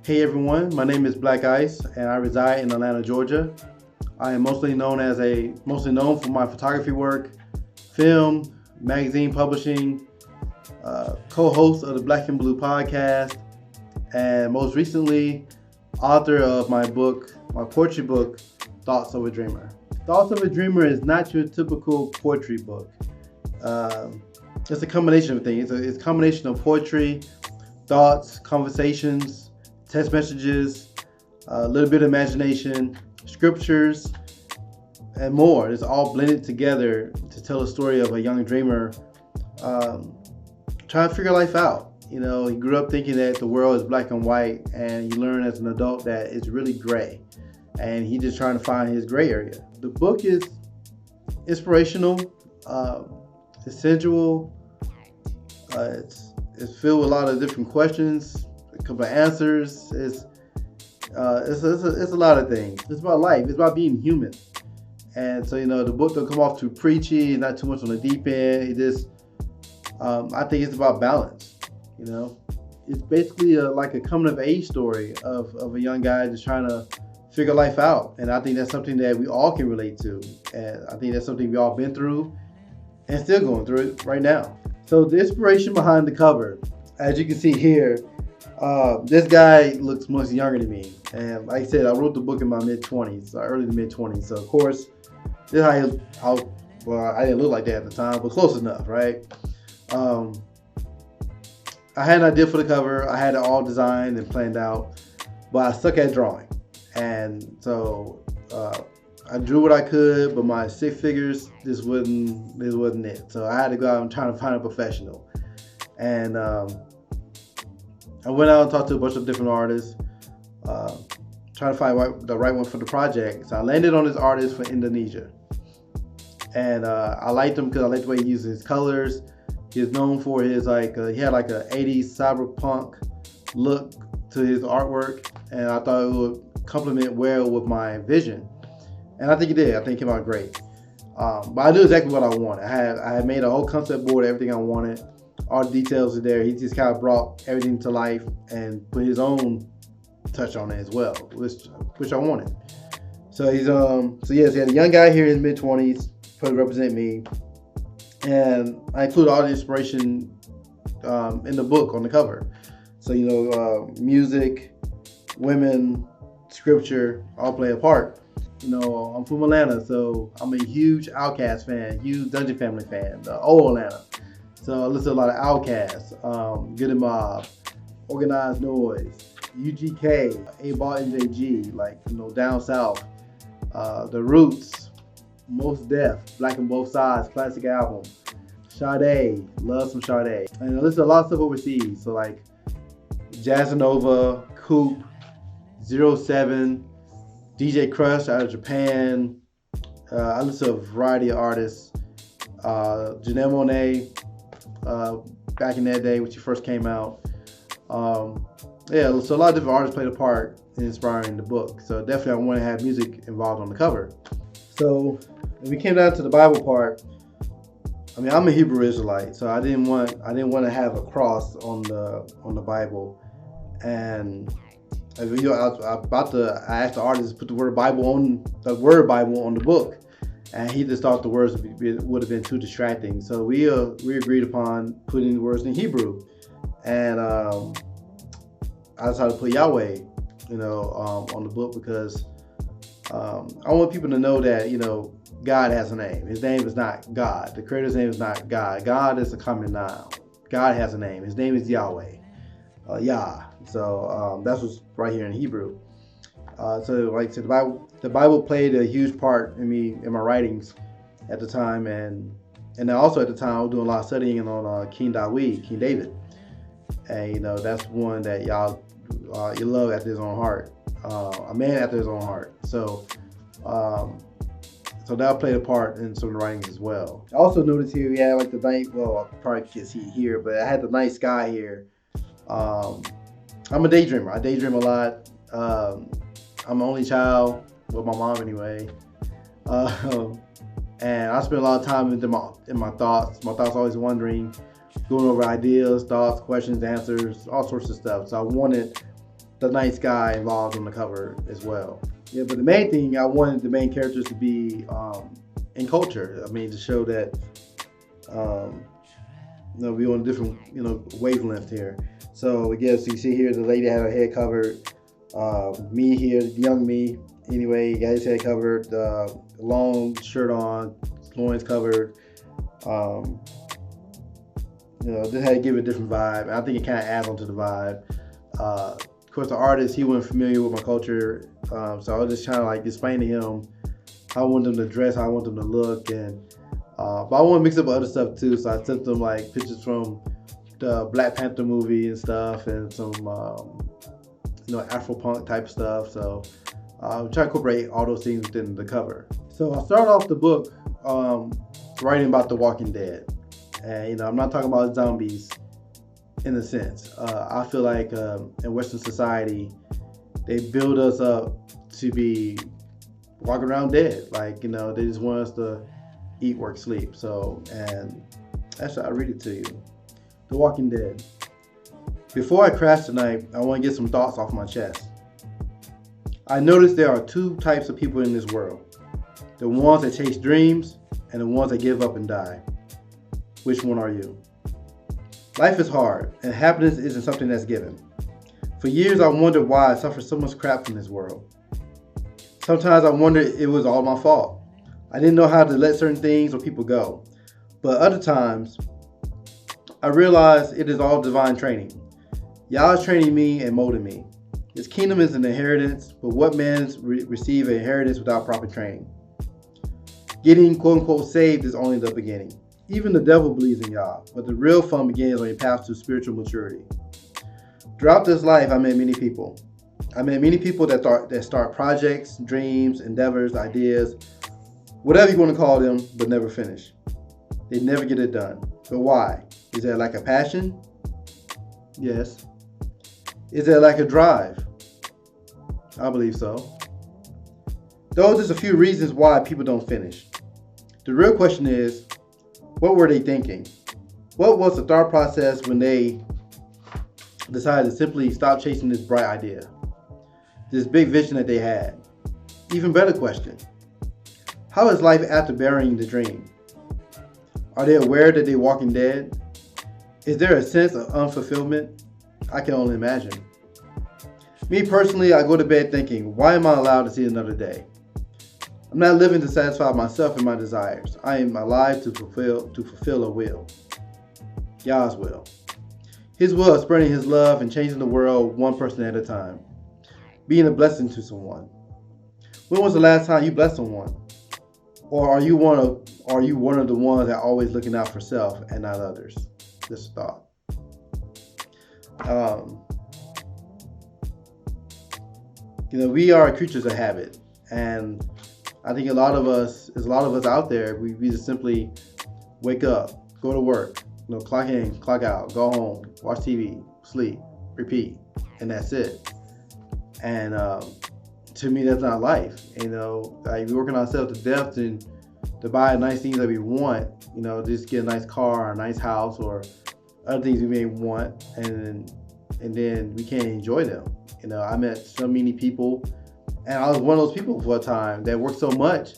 Hey everyone, my name is BlackIce and I reside in Atlanta, Georgia. I am mostly known for my photography work, film, magazine publishing, co-host of the Black and Blue podcast, and most recently, author of my poetry book, Thoughts of a Dreamer. Thoughts of a Dreamer is not your typical poetry book. It's a combination of things. It's a combination of poetry, thoughts, conversations, text messages, a little bit of imagination, scriptures, and more. It's all blended together to tell a story of a young dreamer trying to figure life out. You know, he grew up thinking that the world is black and white, and you learn as an adult that it's really gray. And he's just trying to find his gray area. The book is inspirational, it's sensual, it's filled with a lot of different questions, a couple of answers. It's a lot of things. It's about life. It's about being human. And so, the book don't come off too preachy, not too much on the deep end. It just, I think it's about balance. It's basically like a coming of age story of a young guy just trying to figure life out. And I think that's something that we all can relate to. And I think that's something we all been through and still going through it right now. So the inspiration behind the cover, as you can see here, this guy looks much younger than me. And like I said, I wrote the book in my mid-20s, early to mid-20s. So of course, this is how I didn't look like that at the time, but close enough, right? I had an idea for the cover. I had it all designed and planned out, but I suck at drawing. And so I drew what I could, but my six figures, this wasn't it. So I had to go out and try to find a professional. And I went out and talked to a bunch of different artists, trying to find the right one for the project. So I landed on this artist from Indonesia. And I liked him because I liked the way he uses his colors. He is known for his he had like a 80s cyberpunk look to his artwork. And I thought it would complement well with my vision. And I think it did. I think it came out great. But I knew exactly what I wanted. I had made a whole concept board, everything I wanted. All the details are there. He just kind of brought everything to life and put his own touch on it as well, which I wanted. So he had a young guy here in his mid-20s, to represent me, and I included all the inspiration in the book on the cover. So music, women, scripture all play a part. I'm from Atlanta, so I'm a huge Outkast fan, huge Dungeon Family fan, the old Atlanta. So I listen to a lot of Outkast, Good and Mob, Organized Noise, UGK, A-Ball NJG, down south, The Roots, Most Def, Black on Both Sides, classic album, Sade, love some Sade. And I listen to a lot of stuff overseas, so like Jazzanova, Coop, 07, DJ Crush out of Japan. I listen to a variety of artists. Janelle Monáe, back in that day when she first came out. So a lot of different artists played a part in inspiring the book. So definitely I want to have music involved on the cover. So when we came down to the Bible part, I'm a Hebrew Israelite, so I didn't want to have a cross on the Bible. And I asked the artist to put the word Bible on the book, and he just thought the words would have been too distracting. So we agreed upon putting the words in Hebrew, and I decided to put Yahweh, on the book because I want people to know that God has a name. His name is not God. The Creator's name is not God. God is a common noun. God has a name. His name is Yahweh, Yah. So that's what's right here in Hebrew. So like I said, the Bible played a huge part in my writings at the time, and also at the time I was doing a lot of studying on King David, and that's one that you love after his own heart, a man after his own heart. So that played a part in some of the writings as well. I also noticed here we had like the night. Well, I probably can't see it here, but I had the night sky here. I'm a daydreamer. I daydream a lot. I'm an only child, with my mom anyway. And I spend a lot of time in my thoughts. My thoughts always wandering, going over ideas, thoughts, questions, answers, all sorts of stuff. So I wanted the nice guy involved on the cover as well. Yeah, but the main thing, I wanted the main characters to be in culture. I mean, to show that we're on a different wavelength here. So again, so you see here the lady had her head covered. Me here, young me. Anyway, got his head covered, long shirt on, loins covered. Just had to give it a different vibe. I think it kind of adds on to the vibe. Of course, the artist, he wasn't familiar with my culture, so I was just trying to like explain to him how I want them to dress, how I want them to look, and but I want to mix up with other stuff too. So I sent them like pictures from the Black Panther movie and stuff, and some Afro punk type stuff. So I'm trying to incorporate all those things within the cover. So I started off the book writing about The Walking Dead, and I'm not talking about zombies in a sense. I feel like in Western society, they build us up to be walking around dead. Like, they just want us to eat, work, sleep. So, and actually, I'll read it to you. The Walking Dead. Before I crash tonight, I want to get some thoughts off my chest. I noticed there are two types of people in this world. The ones that chase dreams and the ones that give up and die. Which one are you? Life is hard, and happiness isn't something that's given. For years, I wondered why I suffered so much crap in this world. Sometimes I wondered it was all my fault. I didn't know how to let certain things or people go. But other times, I realized it is all divine training. Yah is training me and molding me. His kingdom is an inheritance, but what man receive an inheritance without proper training? Getting quote-unquote saved is only the beginning. Even the devil believes in Yah, but the real fun begins on your path to spiritual maturity. Throughout this life, I met many people. I met many people that start projects, dreams, endeavors, ideas, whatever you want to call them, but never finish. They never get it done. But why? Is there lack of passion? Yes. Is there lack of drive? I believe so. Those are just a few reasons why people don't finish. The real question is, what were they thinking? What was the thought process when they decided to simply stop chasing this bright idea? This big vision that they had? Even better question, how is life after burying the dream? Are they aware that they're walking dead? Is there a sense of unfulfillment? I can only imagine. Me personally, I go to bed thinking, why am I allowed to see another day? I'm not living to satisfy myself and my desires. I am alive to fulfill a will. Yah's will. His will is spreading his love and changing the world one person at a time. Being a blessing to someone. When was the last time you blessed someone? Or are you one of the ones that are always looking out for self and not others? Just a thought. We are creatures of habit, and I think there's a lot of us out there. We just simply wake up, go to work, clock in, clock out, go home, watch TV, sleep, repeat, and that's it. And to me, that's not life. Like we're working ourselves to death to buy nice things that we want. Just get a nice car, or a nice house, or other things we may want, and then we can't enjoy them. I met so many people, and I was one of those people for a time that worked so much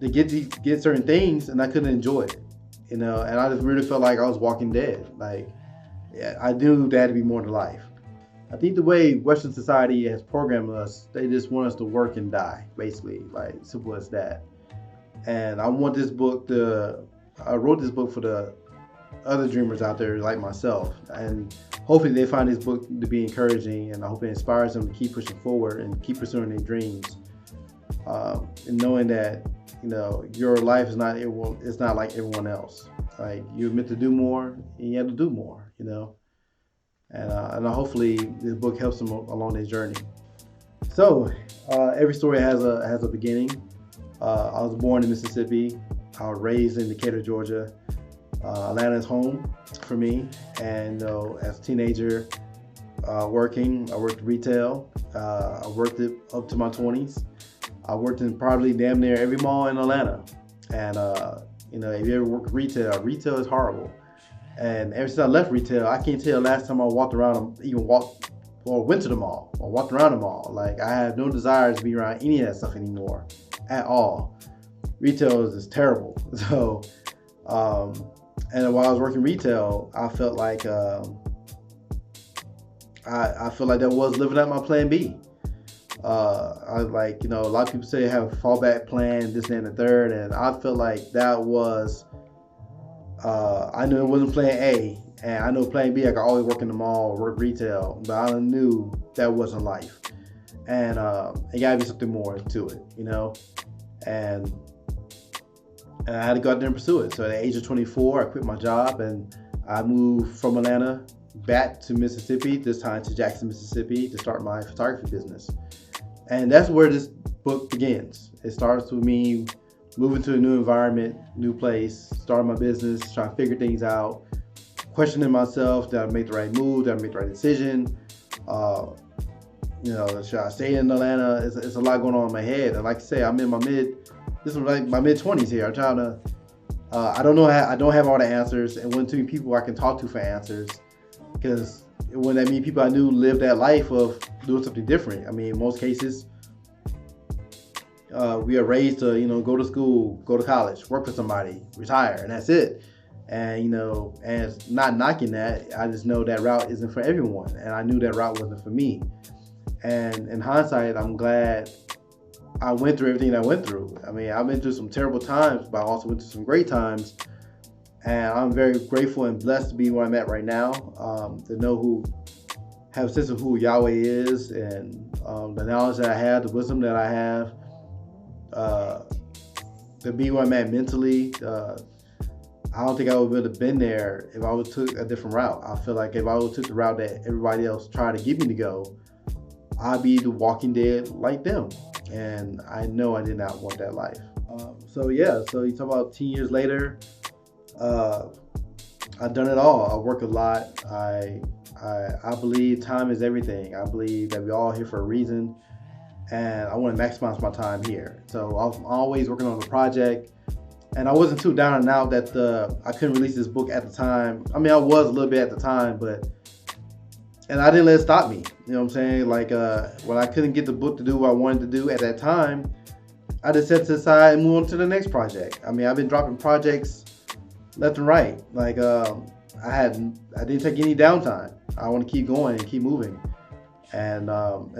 to get certain things, and I couldn't enjoy it. And I just really felt like I was walking dead. Like, yeah, I knew there had to be more to life. I think the way Western society has programmed us, they just want us to work and die, basically, like simple as that. And I want this book I wrote this book for the other dreamers out there like myself, and hopefully they find this book to be encouraging, and I hope it inspires them to keep pushing forward and keep pursuing their dreams, and knowing that your life is not like everyone else. Like, you're meant to do more, and you have to do more, and hopefully this book helps them along their journey. So every story has a beginning. I was born in Mississippi. I was raised in Decatur, Georgia. Atlanta is home for me, and as a teenager, I worked retail. I worked it up to my 20s. I worked in probably damn near every mall in Atlanta, and if you ever work retail is horrible. And ever since I left retail, I can't tell the last time I walked around, even walked or went to the mall or walked around the mall. Like, I have no desire to be around any of that stuff anymore at all. Retail is just terrible. So, and while I was working retail, I felt like I feel like that was living out my plan B. I like, a lot of people say have a fallback plan, this, and the third, and I felt like that was, I knew it wasn't plan A, and I know plan B, I could always work in the mall or work retail, but I knew that wasn't life. And it gotta be something more to it, and I had to go out there and pursue it. So at the age of 24, I quit my job and I moved from Atlanta back to Mississippi, this time to Jackson, Mississippi, to start my photography business. And that's where this book begins. It starts with me moving to a new environment, new place, starting my business, trying to figure things out, questioning myself, did I make the right move, did I make the right decision? Should I stay in Atlanta? It's a lot going on in my head. And like I say, I'm in this is like my mid-20s here. I'm trying to, I don't have all the answers, and when too many people I can talk to for answers, because when that many people I knew lived that life of doing something different. I mean, in most cases, we are raised to, go to school, go to college, work for somebody, retire, and that's it. And, and it's not knocking that. I just know that route isn't for everyone. And I knew that route wasn't for me. And in hindsight, I'm glad I went through everything I went through. I mean, I've been through some terrible times, but I also went through some great times. And I'm very grateful and blessed to be where I'm at right now, to have a sense of who Yahweh is, and the knowledge that I have, the wisdom that I have, to be where I'm at mentally. I don't think I would have been there if I would took a different route. I feel like if I would took the route that everybody else tried to get me to go, I'd be the walking dead like them. And I know I did not want that life. So you talk about 10 years later, I've done it all. I work a lot. I believe time is everything. I believe that we're all here for a reason, and I want to maximize my time here. So I'm always working on a project, and I wasn't too down and out that I couldn't release this book at the time. I mean, I was a little bit at the time, and I didn't let it stop me. You know what I'm saying? Like, when I couldn't get the book to do what I wanted to do at that time, I just set it aside and move on to the next project. I mean, I've been dropping projects left and right. Like, I didn't take any downtime. I want to keep going and keep moving. And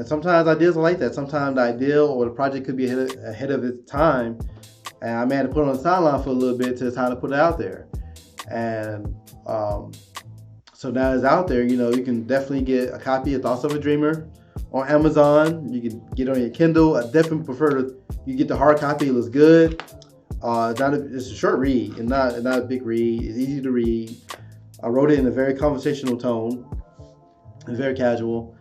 sometimes ideas are like that. Sometimes the ideal or the project could be ahead of its time, and I may have to put it on the sideline for a little bit till it's time to put it out there. And so now it's out there. You can definitely get a copy of Thoughts of a Dreamer on Amazon. You can get it on your Kindle. I definitely prefer you get the hard copy. It looks good. It's a short read and not a big read. It's easy to read. I wrote it in a very conversational tone and very casual.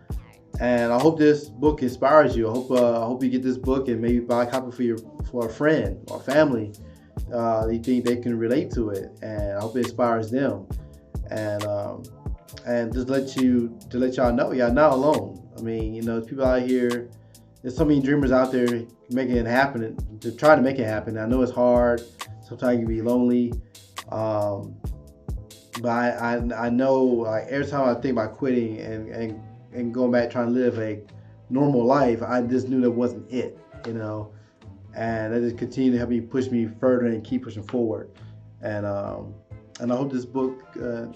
And I hope this book inspires you. I hope you get this book and maybe buy a copy for a friend or family. You think they can relate to it, and I hope it inspires them. And just let y'all know, y'all not alone. I mean, there's people out here. There's so many dreamers out there making it happen, to try to make it happen. I know it's hard. Sometimes you can be lonely. But I know, like, every time I think about quitting and going back trying to live a normal life, I just knew that wasn't it, and that just continued to help me push me further and keep pushing forward. And I hope this book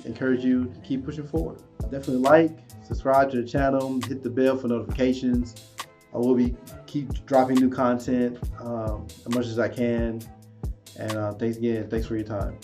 encourages you to keep pushing forward. Definitely subscribe to the channel, hit the bell for notifications. I will keep dropping new content as much as I can. And thanks again. Thanks for your time.